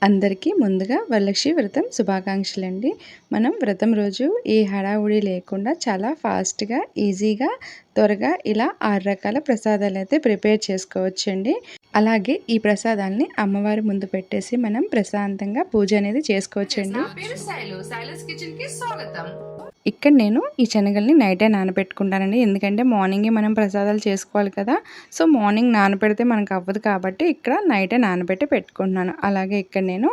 అందరికీ ముందుగా వరలక్ష్మి వ్రతం శుభాకాంక్షలండి. మనం వ్రతం రోజు ఏ హడావుడి లేకుండా చాలా ఫాస్ట్‌గా, ఈజీగా, త్వరగా ఇలా 6 రకాల ప్రసాదాలైతే ప్రిపేర్ చేసుకోవచ్చండి. అలాగే ఈ ప్రసాదాల్ని అమ్మవారి ముందు పెట్టేసి మనం ప్రశాంతంగా పూజ అనేది చేసుకోవచ్చండి. నా పేరు శైలు. శైలస్ కిచెన్‌కి స్వాగతం. ఇక్కడ నేను ఈ శనగల్ని నైటే నానబెట్టుకుంటానండి. ఎందుకంటే మార్నింగే మనం ప్రసాదాలు చేసుకోవాలి కదా! సో, మార్నింగ్ నానబెడితే మనకు అవ్వదు కాబట్టి ఇక్కడ నైటే నానబెట్టి పెట్టుకుంటున్నాను. అలాగే ఇక్కడ నేను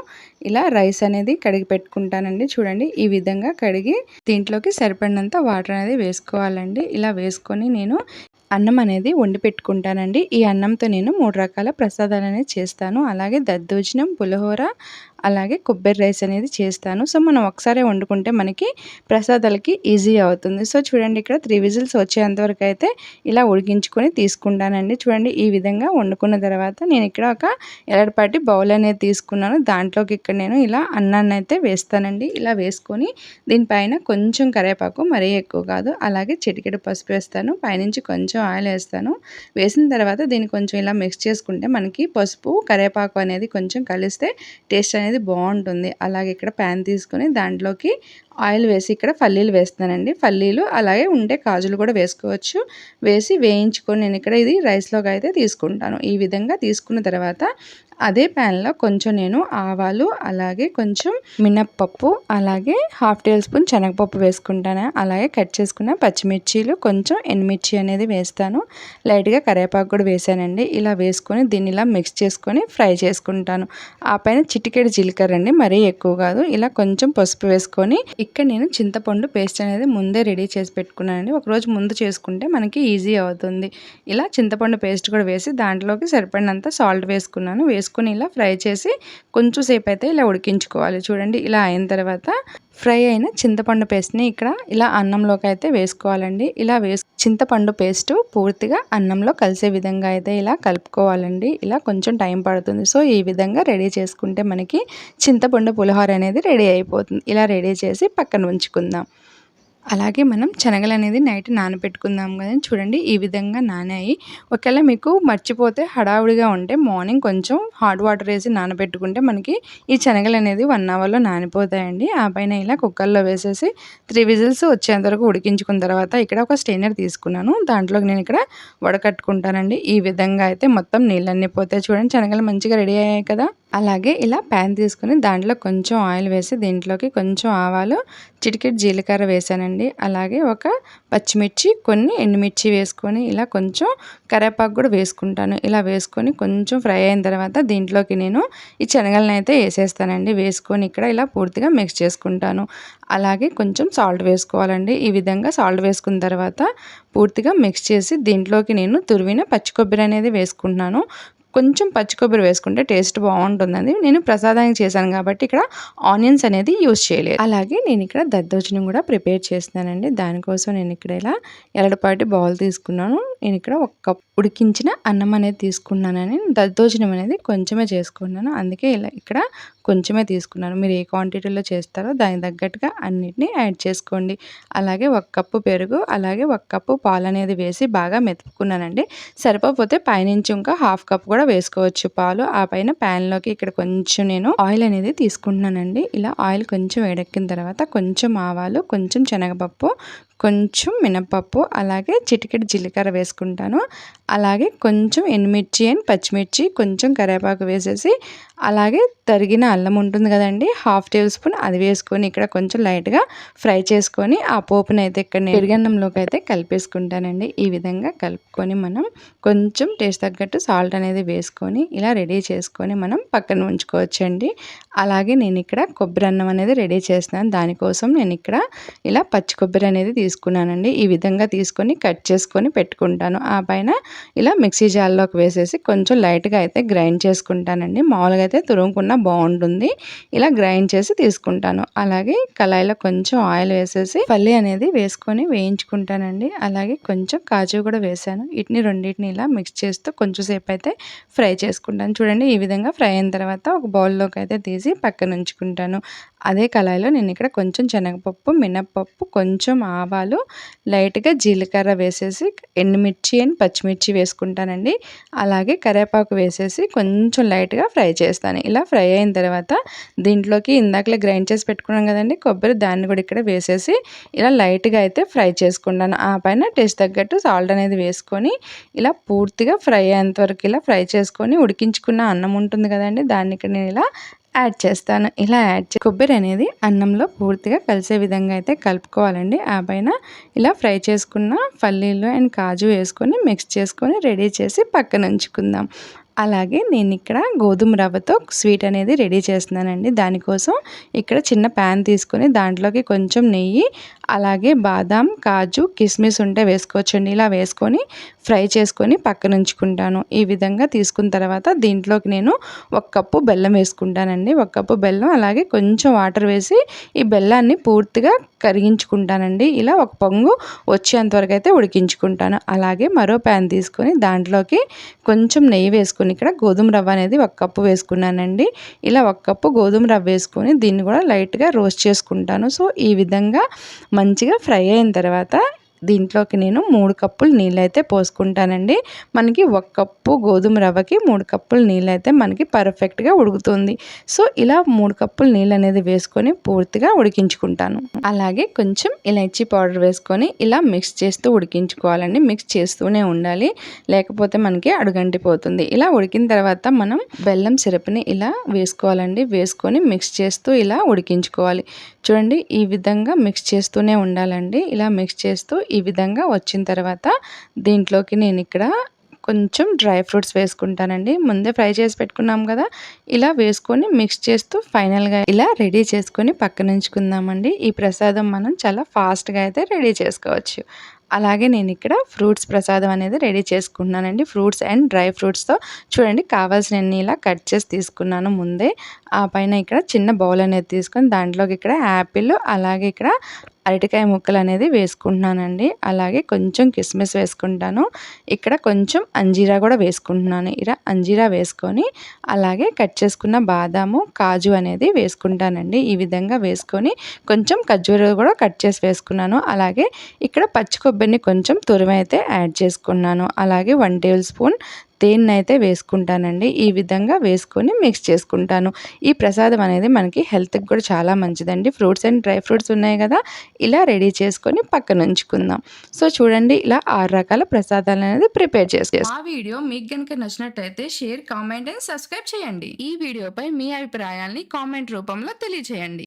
ఇలా రైస్ అనేది కడిగి పెట్టుకుంటానండి. చూడండి ఈ విధంగా కడిగి దీంట్లోకి సరిపడినంత వాటర్ అనేది వేసుకోవాలండి. ఇలా వేసుకొని నేను అన్నం అనేది వండి పెట్టుకుంటానండి. ఈ అన్నంతో నేను 3 రకాల ప్రసాదాలనేది చేస్తాను. అలాగే దద్దోజనం, పులిహోర, అలాగే కొబ్బరి రైస్ అనేది చేస్తాను. సో, మనం ఒకసారే వండుకుంటే మనకి ప్రసాదాలకి ఈజీ అవుతుంది. సో, చూడండి ఇక్కడ 3 విజిల్స్ వచ్చేంత వరకు అయితే ఇలా ఉడికించుకొని తీసుకుంటానండి. చూడండి ఈ విధంగా వండుకున్న తర్వాత నేను ఇక్కడ ఒక ఎలడపాటి బౌల్ అనేది తీసుకున్నాను. దాంట్లోకి ఇక్కడ నేను ఇలా అన్నాన్ని అయితే వేస్తానండి. ఇలా వేసుకొని దీనిపైన కొంచెం కరివేపాకు, మరీ ఎక్కువ కాదు, అలాగే చిటికెడు పసుపు వేస్తాను. పైనుంచి కొంచెం ఆయిల్ వేస్తాను. వేసిన తర్వాత దీన్ని కొంచెం ఇలా మిక్స్ చేసుకుంటే మనకి పసుపు, కరివేపాకు అనేది కొంచెం కలిస్తే టేస్ట్ అనేది బాగుంటుంది. అలాగే ఇక్కడ ప్యాన్ తీసుకొని దాంట్లోకి ఆయిల్ వేసి ఇక్కడ పల్లీలు వేస్తున్నానండి. పల్లీలు అలాగే ఉంటే కాజులు కూడా వేసుకోవచ్చు. వేసి వేయించుకొని నేను ఇక్కడ ఇది రైస్లోకి అయితే తీసుకుంటాను. ఈ విధంగా తీసుకున్న తర్వాత అదే ప్యాన్లో కొంచెం నేను ఆవాలు, అలాగే కొంచెం మినప్పప్పు, అలాగే హాఫ్ టేబుల్ స్పూన్ శనగపప్పు వేసుకుంటాను. అలాగే కట్ చేసుకున్న పచ్చిమిర్చీలు, కొంచెం ఎండుమిర్చి అనేది వేస్తాను. లైట్గా కరివేపాకు కూడా వేసానండి. ఇలా వేసుకొని దీన్ని ఇలా మిక్స్ చేసుకొని ఫ్రై చేసుకుంటాను. ఆ పైన చిటికెడు జీలకర్ర అండి, మరీ ఎక్కువ కాదు. ఇలా కొంచెం పసుపు వేసుకొని ఇక్కడ నేను చింతపండు పేస్ట్ అనేది ముందే రెడీ చేసి పెట్టుకున్నానండి. ఒకరోజు ముందు చేసుకుంటే మనకి ఈజీ అవుతుంది. ఇలా చింతపండు పేస్ట్ కూడా వేసి దాంట్లోకి సరిపడినంత సాల్ట్ వేసుకున్నాను. వేసుకొని ఇలా ఫ్రై చేసి కొంచెం సేపు అయితే ఇలా ఉడికించుకోవాలి. చూడండి ఇలా అయిన తర్వాత ఫ్రై అయిన చింతపండు పేస్ట్ని ఇక్కడ ఇలా అన్నంలోకి అయితే వేసుకోవాలండి. ఇలా చింతపండు పేస్ట్ పూర్తిగా అన్నంలో కలిసే విధంగా అయితే ఇలా కలుపుకోవాలండి. ఇలా కొంచెం టైం పడుతుంది. సో, ఈ విధంగా రెడీ చేసుకుంటే మనకి చింతపండు పులిహోర అనేది రెడీ అయిపోతుంది. ఇలా రెడీ చేసి పక్కన ఉంచుకుందాం. అలాగే మనం శనగలు అనేది నైట్ నానబెట్టుకుందాం కదా. చూడండి ఈ విధంగా నానాయి. ఒకవేళ మీకు మర్చిపోతే హడావుడిగా ఉంటే మార్నింగ్ కొంచెం హాట్ వాటర్ వేసి నానబెట్టుకుంటే మనకి ఈ శనగలు అనేది 1 అవర్లో నానిపోతాయండి. ఆ పైన ఇలా కుక్కర్లో వేసేసి 3 విజిల్స్ వచ్చేంత వరకు ఉడికించుకున్న తర్వాత ఇక్కడ ఒక స్టెయినర్ తీసుకున్నాను. దాంట్లోకి నేను ఇక్కడ వడకట్టుకుంటానండి. ఈ విధంగా అయితే మొత్తం నీళ్ళన్నీ పోతాయి. చూడండి శనగలు మంచిగా రెడీ అయ్యాయి కదా. అలాగే ఇలా ప్యాన్ తీసుకుని దాంట్లో కొంచెం ఆయిల్ వేసి దీంట్లోకి కొంచెం ఆవాలు, చిటికెడు జీలకర్ర వేసానండి. అలాగే ఒక పచ్చిమిర్చి, కొన్ని ఎండుమిర్చి వేసుకొని ఇలా కొంచెం కరివేపాకు కూడా వేసుకుంటాను. ఇలా వేసుకొని కొంచెం ఫ్రై అయిన తర్వాత దీంట్లోకి నేను ఈ శనగలను అయితే వేసేస్తానండి. వేసుకొని ఇక్కడ ఇలా పూర్తిగా మిక్స్ చేసుకుంటాను. అలాగే కొంచెం సాల్ట్ వేసుకోవాలండి. ఈ విధంగా సాల్ట్ వేసుకున్న తర్వాత పూర్తిగా మిక్స్ చేసి దీంట్లోకి నేను తురిమిన పచ్చి కొబ్బరి అనేది వేసుకుంటున్నాను. కొంచెం పచ్చి కొబ్బరి వేసుకుంటే టేస్ట్ బాగుంటుందండి. నేను ప్రసాదానికి చేశాను కాబట్టి ఇక్కడ ఆనియన్స్ అనేది యూజ్ చేయలేదు. అలాగే నేను ఇక్కడ దద్దోజనం కూడా ప్రిపేర్ చేస్తున్నానండి. దానికోసం నేను ఇక్కడ ఇలా ఎలడపాటి బౌల్ తీసుకున్నాను. నేను ఇక్కడ 1 కప్ ఉడికించిన అన్నం అనేది తీసుకున్నానని, దద్దోజనం అనేది కొంచెమే చేసుకున్నాను. అందుకే ఇలా ఇక్కడ కొంచెమే తీసుకున్నాను. మీరు ఏ క్వాంటిటీలో చేస్తారో దానికి తగ్గట్టుగా అన్నిటినీ యాడ్ చేసుకోండి. అలాగే 1 కప్పు పెరుగు, అలాగే 1 కప్పు పాలు అనేది వేసి బాగా మెతుకున్నానండి. సరిపోతే పైనుంచి ఇంకా హాఫ్ కప్ కూడా వేసుకోవచ్చు పాలు. ఆ పైన ప్యాన్లోకి ఇక్కడ కొంచెం నేను ఆయిల్ అనేది తీసుకుంటున్నానండి. ఇలా ఆయిల్ కొంచెం వేడెక్కిన తర్వాత కొంచెం ఆవాలు, కొంచెం శనగపప్పు, కొంచెం మినపప్పు, అలాగే చిటికెడు జీలకర్ర వేసుకుంటాను. అలాగే కొంచెం ఎండుమిర్చి అండ్ పచ్చిమిర్చి, కొంచెం కరివేపాకు వేసేసి అలాగే తరిగిన అల్లం ఉంటుంది కదండి, హాఫ్ టేబుల్ స్పూన్ అది వేసుకొని ఇక్కడ కొంచెం లైట్గా ఫ్రై చేసుకొని ఆ పోపుని అయితే ఇక్కడ పెరుగన్నంలోకి అయితే కలిపేసుకుంటానండి. ఈ విధంగా కలుపుకొని మనం కొంచెం టేస్ట్ తగ్గట్టు సాల్ట్ అనేది వేసుకొని ఇలా రెడీ చేసుకొని మనం పక్కన ఉంచుకోవచ్చండి. అలాగే నేను ఇక్కడ కొబ్బరి అన్నం అనేది రెడీ చేస్తున్నాను. దానికోసం నేను ఇక్కడ ఇలా పచ్చి కొబ్బరి అనేది తీసుకున్నానండి. ఈ విధంగా తీసుకొని కట్ చేసుకొని పెట్టుకుంటాను. ఆ పైన ఇలా మిక్సీ జార్లోకి వేసేసి కొంచెం లైట్గా అయితే గ్రైండ్ చేసుకుంటానండి. మామూలుగా అయితే తురుముకున్న బాగుంటుంది. ఇలా గ్రైండ్ చేసి తీసుకుంటాను. అలాగే కళాయిలో కొంచెం ఆయిల్ వేసేసి పల్లి అనేది వేసుకొని వేయించుకుంటానండి. అలాగే కొంచెం కాజు కూడా వేసాను. రెండింటిని ఇలా మిక్స్ చేస్తూ కొంచెం సేపు అయితే ఫ్రై చేసుకుంటాను. చూడండి ఈ విధంగా ఫ్రై అయిన తర్వాత ఒక బౌల్లోకి అయితే తీసి పక్కన ఉంచుకుంటాను. అదే కళాయిలో నేను ఇక్కడ కొంచెం శనగపప్పు, మినప్పప్పు, కొంచెం ఆవాలు, లైట్‌గా జీలకర్ర వేసేసి ఎండుమిర్చి అండ్ పచ్చిమిర్చి వేసుకుంటానండి. అలాగే కరివేపాకు వేసేసి కొంచెం లైట్‌గా ఫ్రై చేస్తాను. ఇలా ఫ్రై అయిన తర్వాత దీంట్లోకి ఇందాకలే గ్రైండ్ చేసి పెట్టుకున్నాం కదండీ కొబ్బరి, దాన్ని కూడా ఇక్కడ వేసేసి ఇలా లైట్‌గా అయితే ఫ్రై చేసుకుంటాను. ఆ పైన టేస్ట్ తగ్గట్టు సాల్ట్ అనేది వేసుకొని ఇలా పూర్తిగా ఫ్రై అయ్యేంత వరకు ఇలా ఫ్రై చేసుకొని ఉడికించుకున్న అన్నం ఉంటుంది కదండీ, దాన్ని ఇక్కడ నేను ఇలా యాడ్ చేస్తాను. ఇలా కొబ్బరి అనేది అన్నంలో పూర్తిగా కలిసే విధంగా అయితే కలుపుకోవాలండి. ఆ పైన ఇలా ఫ్రై చేసుకున్న పల్లీలు అండ్ కాజు వేసుకొని మిక్స్ చేసుకొని రెడీ చేసి పక్కన ఉంచుకుందాం. అలాగే నేను ఇక్కడ గోధుమ రవ్వతో స్వీట్ అనేది రెడీ చేస్తున్నానండి. దానికోసం ఇక్కడ చిన్న ప్యాన్ తీసుకొని దాంట్లోకి కొంచెం నెయ్యి, అలాగే బాదాం, కాజు, కిస్మిస్ ఉంటే వేసుకోవచ్చండి. ఇలా వేసుకొని ఫ్రై చేసుకొని పక్కన ఉంచుకుంటాను. ఈ విధంగా తీసుకున్న తర్వాత దీంట్లోకి నేను 1 కప్పు బెల్లం వేసుకుంటానండి. 1 కప్పు బెల్లం, అలాగే కొంచెం వాటర్ వేసి ఈ బెల్లాన్ని పూర్తిగా కరిగించుకుంటానండి. ఇలా ఒక పొంగు వచ్చేంత వరకు అయితే ఉడికించుకుంటాను. అలాగే మరో ప్యాన్ తీసుకొని దాంట్లోకి కొంచెం నెయ్యి వేసుకొని ఇక్కడ గోధుమ రవ్వ అనేది 1 కప్పు వేసుకున్నానండి. ఇలా 1 కప్పు గోధుమ రవ్వ వేసుకొని దీన్ని కూడా లైట్‌గా రోస్ట్ చేసుకుంటాను. సో ఈ విధంగా మంచిగా ఫ్రై అయిన తర్వాత దీంట్లోకి నేను 3 కప్పులు నీళ్ళైతే పోసుకుంటానండి. మనకి 1 కప్పు గోధుమ రవ్వకి 3 కప్పులు నీళ్ళైతే మనకి పర్ఫెక్ట్‌గా ఉడుకుతుంది. సో ఇలా 3 కప్పులు నీళ్ళు అనేది వేసుకొని పూర్తిగా ఉడికించుకుంటాను. అలాగే కొంచెం ఇలైచీ పౌడర్ వేసుకొని ఇలా మిక్స్ చేస్తూ ఉడికించుకోవాలండి. మిక్స్ చేస్తూనే ఉండాలి, లేకపోతే మనకి అడుగంటిపోతుంది. ఇలా ఉడికిన తర్వాత మనం బెల్లం సిరప్ని ఇలా వేసుకోవాలండి. వేసుకొని మిక్స్ చేస్తూ ఇలా ఉడికించుకోవాలి. చూడండి, ఈ విధంగా మిక్స్ చేస్తూనే ఉండాలండి. ఇలా మిక్స్ చేస్తూ ఈ విధంగా వచ్చిన తర్వాత దీంట్లోకి నేను ఇక్కడ కొంచెం డ్రై ఫ్రూట్స్ వేసుకుంటానండి. ముందే ఫ్రై చేసి పెట్టుకున్నాం కదా, ఇలా వేసుకొని మిక్స్ చేస్తూ ఫైనల్గా ఇలా రెడీ చేసుకొని పక్కన ఉంచుకుందామండి. ఈ ప్రసాదం మనం చాలా ఫాస్ట్గా అయితే రెడీ చేసుకోవచ్చు. అలాగే నేను ఇక్కడ ఫ్రూట్స్ ప్రసాదం అనేది రెడీ చేసుకుంటున్నానండి. ఫ్రూట్స్ అండ్ డ్రై ఫ్రూట్స్తో చూడండి కావాల్సినన్ని ఇలా కట్ చేసి తీసుకున్నాను ముందే. ఆ పైన ఇక్కడ చిన్న బౌల్ అనేది తీసుకొని దాంట్లోకి ఇక్కడ యాపిల్, అలాగే ఇక్కడ అరటికాయ ముక్కలు అనేది వేసుకుంటున్నానండి. అలాగే కొంచెం కిస్మిస్ వేసుకుంటాను. ఇక్కడ కొంచెం అంజీరా కూడా వేసుకుంటున్నాను. ఇలా అంజీరా వేసుకొని అలాగే కట్ చేసుకున్న బాదాము, కాజు అనేది వేసుకుంటానండి. ఈ విధంగా వేసుకొని కొంచెం ఖర్జూర కూడా కట్ చేసి వేసుకున్నాను. అలాగే ఇక్కడ పచ్చి కొబ్బరిని కొంచెం తురిమైతే యాడ్ చేసుకున్నాను. అలాగే 1 టేబుల్ స్పూన్ తేనెనైతే వేసుకుంటానండి. ఈ విధంగా వేసుకొని మిక్స్ చేసుకుంటాను. ఈ ప్రసాదం అనేది మనకి హెల్త్‌కి కూడా చాలా మంచిదండి. ఫ్రూట్స్ అండ్ డ్రై ఫ్రూట్స్ ఉన్నాయి కదా, ఇలా రెడీ చేసుకొని పక్కన ఉంచుకుందాం. సో చూడండి, ఇలా 6 రకాల ప్రసాదాలు అనేది ప్రిపేర్ మా వీడియో మీకు గనుక నచ్చినట్టయితే షేర్, కామెంట్ అండ్ సబ్స్క్రైబ్ చేయండి. ఈ వీడియోపై మీ అభిప్రాయాల్ని కామెంట్ రూపంలో తెలియజేయండి.